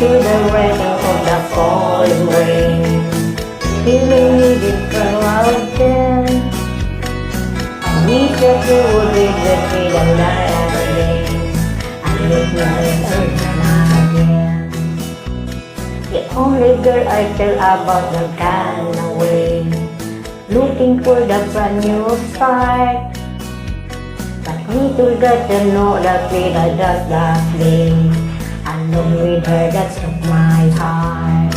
to the rhythm of the falling rain. Feeling needed for out there. I need that you would read the freedom that I gain. I live again. The only girl I tell about the gone away, looking for the brand new start. But little does she know that we are just that day. Alone with her, that's of my heart.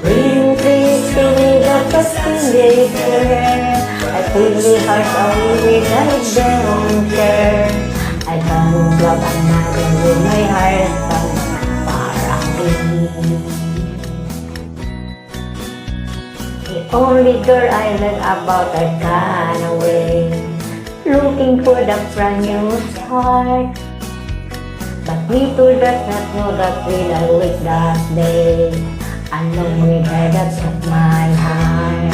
Will you please tell me that the skin is there? I feel the heart away with I don't care. I can't love another with my heart from far away. The only girl I learned about her gone away, looking for the brand new start. But little does not know that we are with that day. Alone with her, that's of my heart.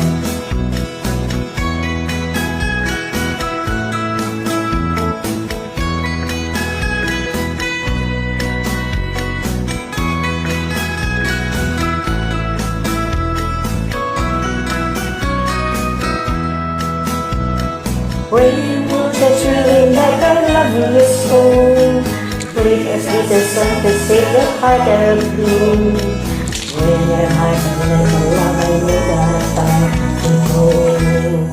Rainbow that you in like I love you so. Sweet as little sun to save your heart of blue. When your heart is little love, I need a time to hold.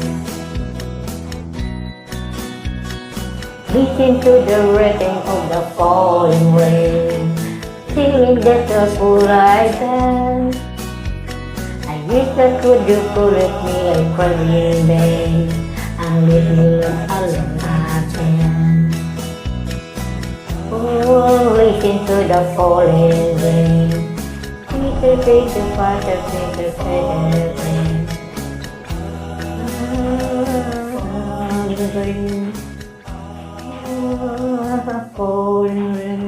Listen to the rhythm of the falling rain, feeling that the full I dance. I wish that could you could let me and cry in vain. And leave me alone again. Oh, listen to the falling rain. Peter, Peter, Peter, Peter, Peter, Peter. Falling rain.